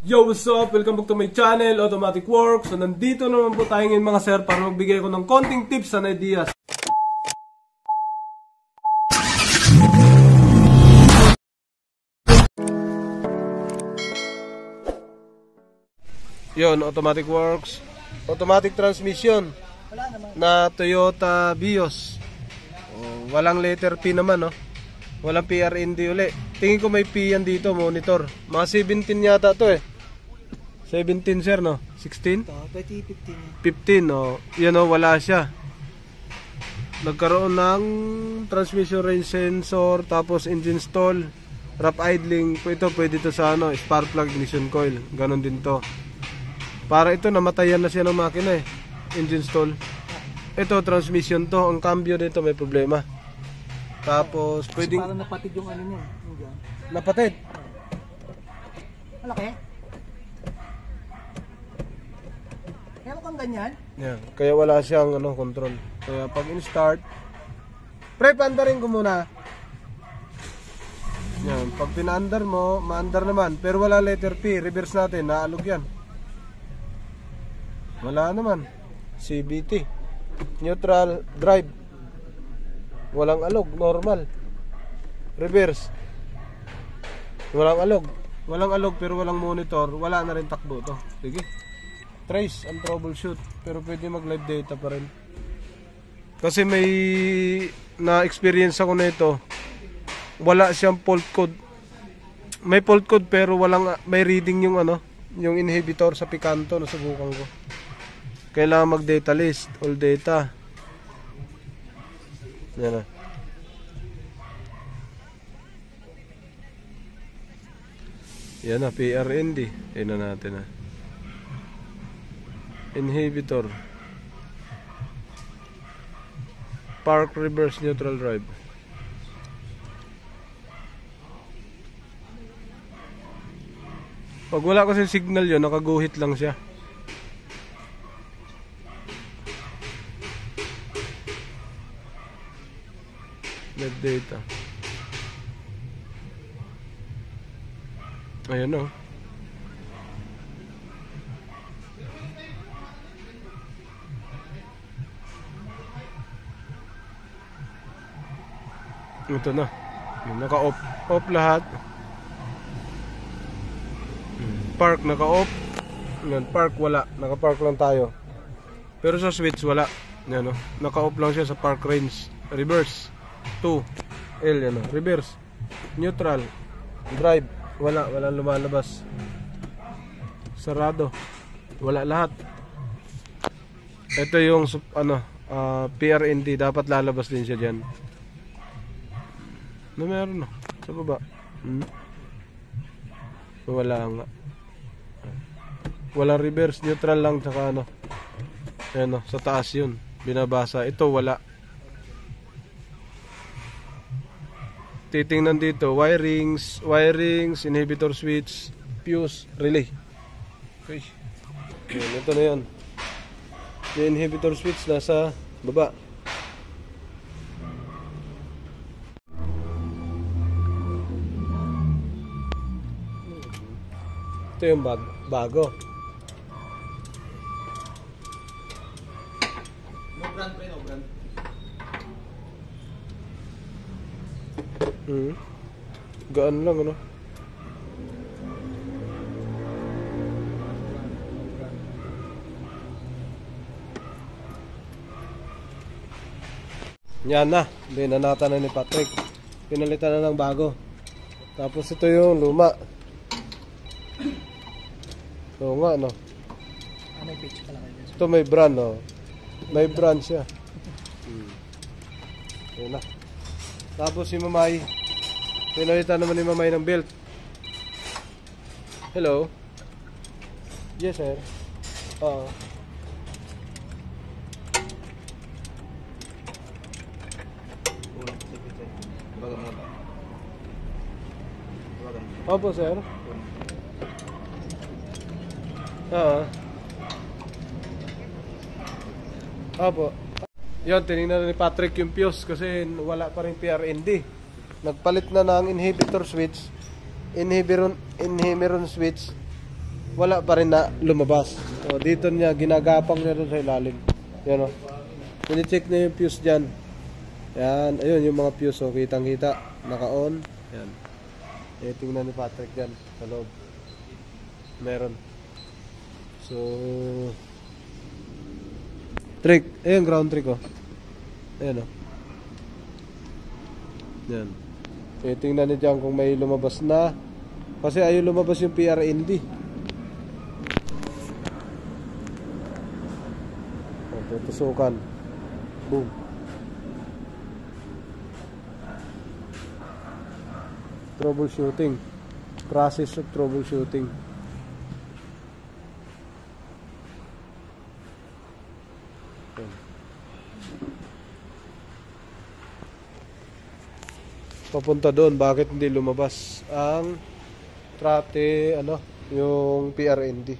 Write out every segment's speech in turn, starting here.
Yo, what's up? Welcome back to my channel, Automatic Works. So, nandito naman po tayo ngayon mga sir para magbigay ko ng konting tips and ideas. Yon, Automatic Works. Automatic transmission na Toyota Vios. Walang letter P naman, no? Walang PRND uli. Tingin ko may P yan dito, monitor. Mga 17 yata to eh. 17 sir, no? 16? 15, no? Yan, no? Wala siya. Nagkaroon ng transmission range sensor, tapos engine stall, rough idling. Ito pwede to sa ano, spark plug, ignition coil. Ganon din to. Para ito, namatayan na siya ng makina eh. Engine stall. Ito, transmission to. Ang cambio nito may problema. Tapos, pwedeng... Parang napatid yung ano niya. Napatid? Malaki? Kaya kung ganyan? Yan. Kaya wala siyang ano, control. Kaya pag in-start, pre, paandarin ko muna. Yan. Pag pinaandar mo, maandar naman. Pero wala letter P. Reverse natin. Naalog yan. Wala naman. CVT. Neutral. Drive. Walang alog. Normal. Reverse. Walang alog. Walang alog pero walang monitor. Wala na rin takbo to. Sige. Trace ang troubleshoot. Pero pwede mag live data pa rin. Kasi may na-experience ako na ito. Wala siyang fault code. May fault code pero walang, may reading yung ano, yung inhibitor sa Picanto na subukan ko. Kailangan mag-data list, all data. Yan na. Yan na, PRND. Tingnan natin na. Inhibitor. Park reverse neutral drive. Pag wala kasi signal yun, nakaguhit lang siya. Live data. Ayan o. Ito na. Naka-off. Off lahat. Park naka-off. Park wala. Naka-park lang tayo. Pero sa switch wala. Yan o. Naka-off lang siya sa park range. Reverse. 2. L yan o. Reverse. Neutral. Drive. Wala. Walang lumalabas. Sarado. Wala lahat. Ito yung ano, PRND. Dapat lalabas din siya dyan. No, meron no. Sa baba. Wala nga. Wala reverse, neutral lang tsaka ano. Ayan no, sa taas yun. Binabasa. Ito wala. Titingnan dito, wirings, inhibitor switch, fuse, relay. Okay. Ayan, ito na yan. Yung inhibitor switch nasa baba. Ito yung bago. No brand pa, no brand. Gaan lang ano. Yan na. Binanata na ni Patrick. Pinalitan na ng bago. Tapos ito yung luma. Oo nga, no? May page pala kayo. Ito may brand, no? May brand siya. Yun na. Tapos si Mamay. Pinalitan naman ni Mamay ng belt. Hello? Yes, sir. Oo. Opo, sir. Oo. Opo. Yun, tinignan ni Patrick yung fuse kasi wala pa rin PRND. Nagpalit na ng inhibitor switch, inhibitor switch, wala pa rin na lumabas. So, dito niya, ginagapang niya doon sa ilalim. Yan o. Pini-check niya yung fuse dyan. Yan, ayun yung mga fuse. So, kitang-kita. Naka-on. Yan. Tingnan ni Patrick dyan sa loob. Meron. So, trick. Ayun, ground trick o. Ayan o. Yan. Tingnan niya dyan kung may lumabas na. Kasi ayaw lumabas yung PRND. Tutusukan. Boom. Troubleshooting. Process of troubleshooting. Papunta doon, bakit hindi lumabas ang trate, yung PRND?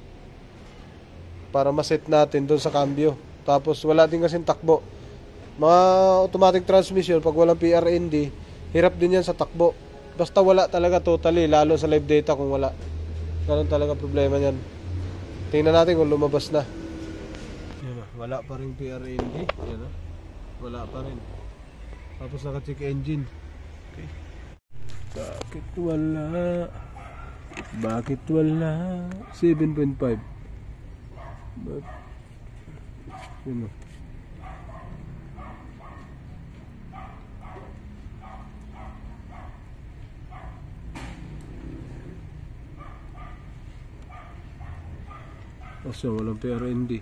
Para ma-set natin doon sa cambio. Tapos wala din kasing takbo. Mga automatic transmission, pag walang PRND, hirap din yan sa takbo. Basta wala talaga totally, lalo sa live data kung wala. Ganun talaga problema niyan. Tingnan natin kung lumabas na. Yan, wala pa rin PRND. Yan, wala pa rin. Tapos naka-check engine. Okay. Bakit wala? Bakit wala? 7.5. Yun o. So, walang PRND.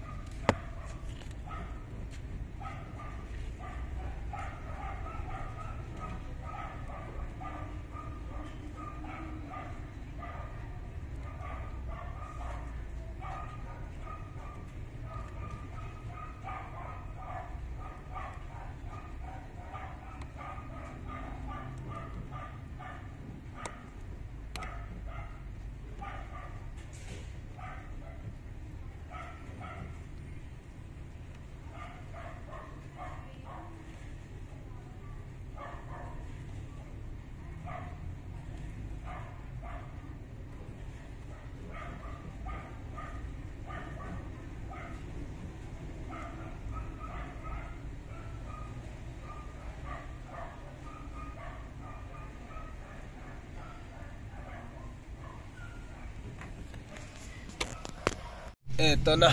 Eto na.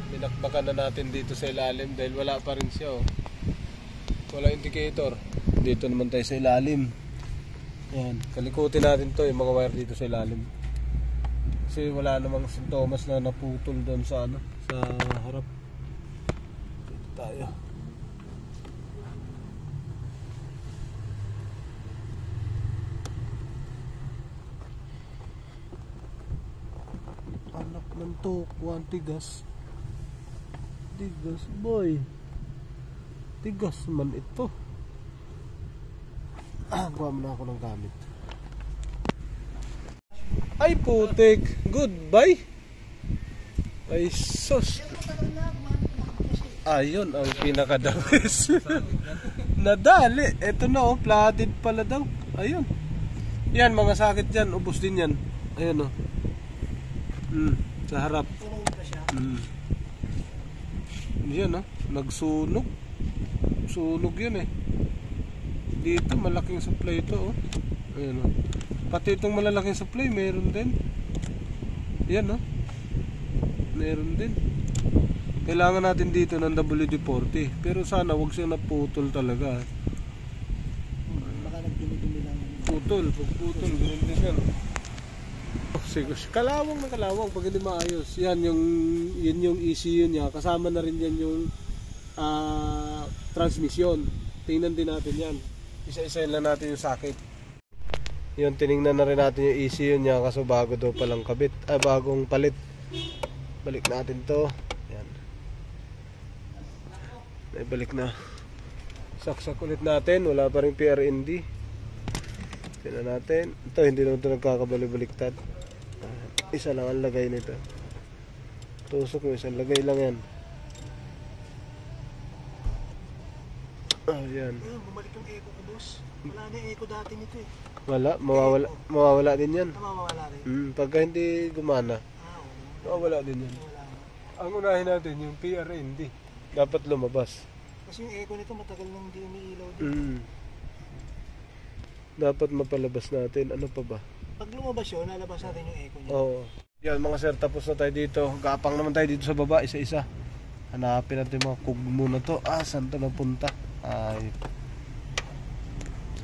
Pinakbakan na natin dito sa ilalim dahil wala pa rin siya oh. Wala indicator. Dito naman tayo sa ilalim. Yan. Kalikutin natin to yung mga wire dito sa ilalim. Kasi wala namang sintomas na naputol doon sa sa harap. Dito tayo. Anak ng tokuan, tigas. Tigas boy. Tigas man ito. Kuha mo na ako ng gamit. Ay putik. Goodbye. Ay sus. Ayun ang pinakadabis. Nadali. Ito na oh. Platted pala daw. Ayun. Yan mga sakit dyan. Ubos din yan. Ayun oh. Sa harap. Yan oh. Nagsunog. Sunog yun eh. Dito malaking supply ito oh. Ayan oh. Pati itong malalaking supply meron din. Yan oh. Meron din. Kailangan natin dito ng WD-40. Pero sana wag siya naputol talaga. Baka nagdumi-dumi lang. Putol. Pag putol, ganun din yan. Sige, kalawang na kalawang pag hindi maayos. Yan yung ECU niya. Kasama na rin yan yung transmission. Tingnan din natin yan. Isa-isayin lang natin yung socket. Yun, tiningnan na rin natin yung ECU niya kasi bago daw palang kabit. Bagong palit. Balik natin to. Yan. Balik na. Saksak ulit natin. Wala pa rin PRND. Tingnan natin. Ito, hindi naman ito nagkakabalik-baliktad. Isa lang ang lagay nito. Tusok mo, isang lagay lang yan. Ayan. Bumalik yung eco ko, boss. Wala na yung eco dati nito eh. Wala, mawawala din yan. Mawawala rin. Pagka hindi gumana. Wala din yan. Wala na. Ang unahin natin yung PRND. Dapat lumabas. Kasi yung eco nito matagal nang hindi umiilaw din. Dapat mapalabas natin. Ano pa ba? Pag lumabas yun, nalabas natin yung eco niya. Oo. Yan mga sir, tapos na tayo dito. Gapang naman tayo dito sa baba, isa-isa. Hanapin natin mga kugmo na to. Saan to napunta? Ay.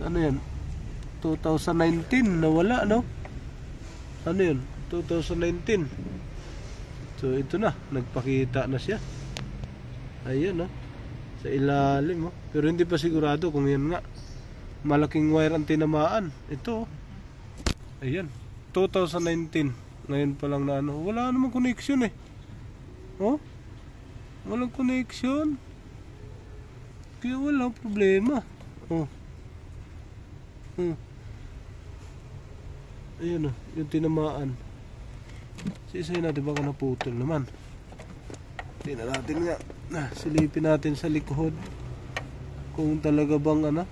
Ano yan? 2019 nawala, no? Ano yun? 2019. So ito na, nagpakita na siya. Ayan, no? Sa ilalim, oh. Pero hindi pa sigurado kung yan nga. Malaking wire ang tinamaan. Ito, oh. Ayan, 2019. Ngayon pa lang na ano. Wala namang connection eh. Oh? Walang connection. Kaya walang problema. Oh. Ayan, oh. Yung tinamaan. Sisay natin baka naputol naman. Tingnan natin nga. Silipin natin sa likod. Kung talaga bang ano.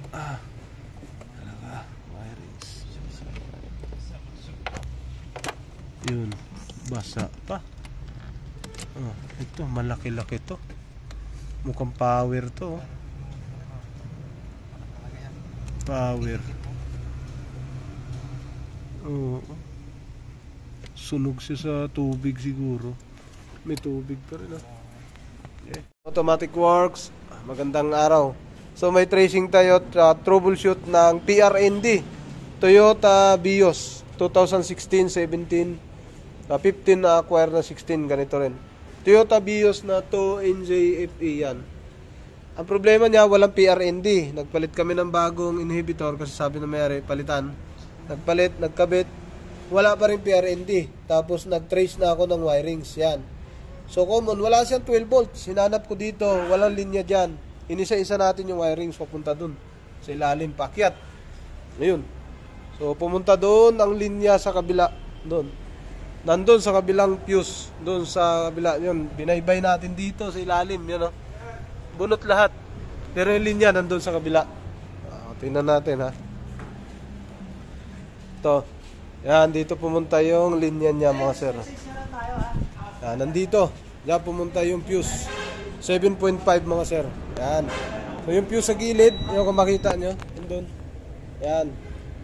Talaga. Wirings. Yun. Basa pa. Ito. Malaki-laki to. Mukhang power to. Power. Sunog siya sa tubig siguro. May tubig pa rin. Okay. Automatic works. Magandang araw. So may tracing tayo troubleshoot ng PRND Toyota Vios 2016, 17, 15 na acquire na 16, ganito rin. Toyota Vios na 2 NJFE yan. Ang problema niya, walang PRND. Nagpalit kami ng bagong inhibitor kasi sabi na mayari palitan. Nagpalit, nagkabit, wala pa rin PRND. Tapos nag-trace na ako ng wirings yan. So common, wala siyang 12 volts. Hinanap ko dito, walang linya dyan. Inisa-isa natin yung wirings papunta dun sa ilalim, paakyat. Ayun. So pumunta doon ang linya sa kabila. Doon. Nandun sa kabilang fuse. Doon sa kabila. Yun, binaybay natin dito sa ilalim. Yun, oh. Bunot lahat. Pero yung linya nandun sa kabila. Tingnan natin, ha. Ito. Yan, dito pumunta yung linya niya, mga sir. Yan, nandito. Yan, pumunta yung fuse. 7.5, mga sir. Yan. So, yung fuse sa gilid, yung kung makita nyo, doon. Yan.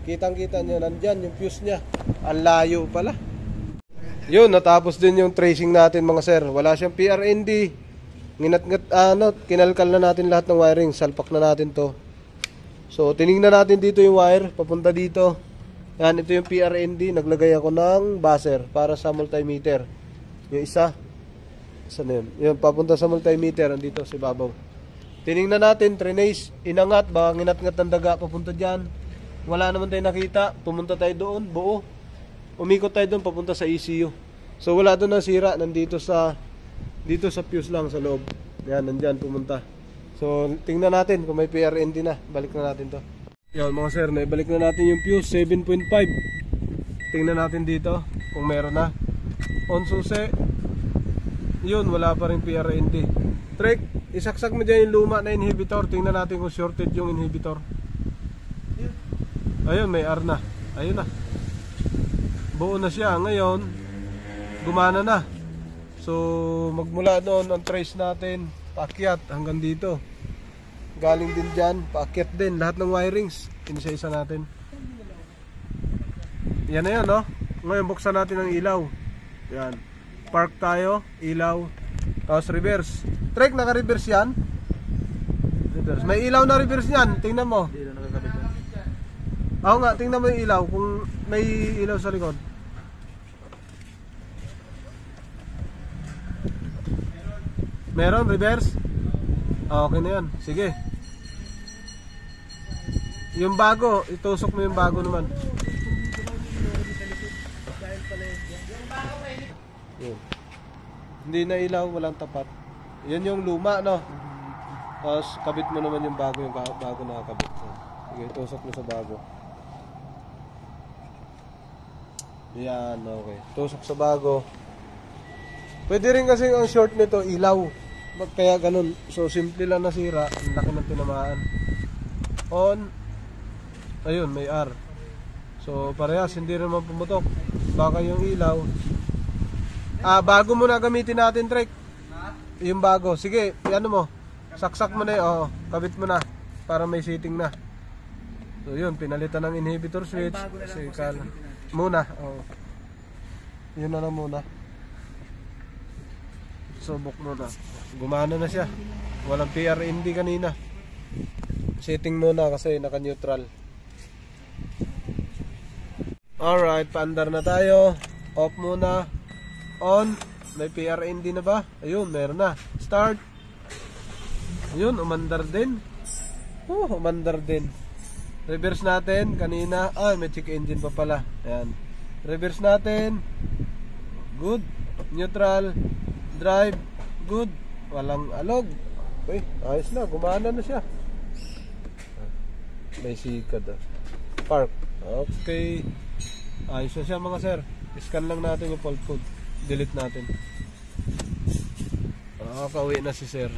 Kitang-kita nyo, nandyan yung fuse niya. Ang layo pala. Yun, natapos din yung tracing natin, mga sir. Wala siyang PRND. Kinalkal na natin lahat ng wiring. Salpak na natin to. So, tinignan natin dito yung wire. Papunta dito. Yan, ito yung PRND. Naglagay ako ng buzzer para sa multimeter. Yung isa. Saan yun? Yung papunta sa multimeter. Andito si babaw. Tinignan natin. Trenace. Inangat. Baka nginat-ngat ng daga. Papunta dyan. Wala naman tayo nakita. Pumunta tayo doon. Buo. Umikot tayo doon. Papunta sa ECU. So, wala doon na sira. Nandito sa fuse lang sa loob. Yan, nandyan. Pumunta. So, tingnan natin kung may PRND na. Balik na natin to. Yan mga sir, naibalik na natin yung fuse 7.5. Tingnan natin dito kung meron na. On susi. Yun, wala pa rin PRND. Trek, isaksak mo dyan yung luma na inhibitor. Tingnan natin kung shorted yung inhibitor. Ayun, may R na. Ayun na. Buo na siya. Ngayon, gumana na. So, magmula doon ang trace natin. Paakyat hanggang dito. Galing din dyan, paakyat din. Lahat ng wirings, inisa-isa natin. Yan na yan, no? Ngayon, buksan natin ang ilaw. Yan. Park tayo, ilaw. Tapos reverse. Trek, naka-reverse yan? Reverse. May ilaw na reverse yan. Tingnan mo. Oo nga, tingnan mo yung ilaw. Kung may ilaw sa likod. Meron, reverse? Okay na yan. Sige. Yung bago, itusok mo yung bago naman. Yun. Hindi na ilaw, walang tapat. Yan yung luma, no? Tapos kabit mo naman yung bago nakakabit. Sige, itusok mo sa bago. Yan, okay. Tusok sa bago. Pwede rin kasi ang short nito, ilaw. Kaya ganun. So simple lang nasira. Ang laki ng tinamaan. On. Ayun, may R. So parehas, hindi naman pumutok. Baka yung ilaw Bago mo na gamitin natin, Trek. Yung bago. Sige, ano mo. Saksak mo na yun. Kabit mo na. Para may seating na. So yun, pinalitan ng inhibitor switch. Kasi muna. Yun na lang muna. Subok muna. Gumana na siya. Walang PRND kanina. Setting muna kasi naka-neutral. Alright, paandar na tayo. Off muna. On. May PRND na ba? Ayun, meron na. Start. Ayun, umandar din. Umandar din. Reverse natin. Kanina, may check engine pa pala. Ayan. Reverse natin. Good. Neutral. Drive. Good. Walang alog. Okay, ayos na. Gumana na siya. May sikad. Park. Okay. Ayos na siya mga sir. Scan lang natin yung fault code. Delete natin. Kauwi na si sir.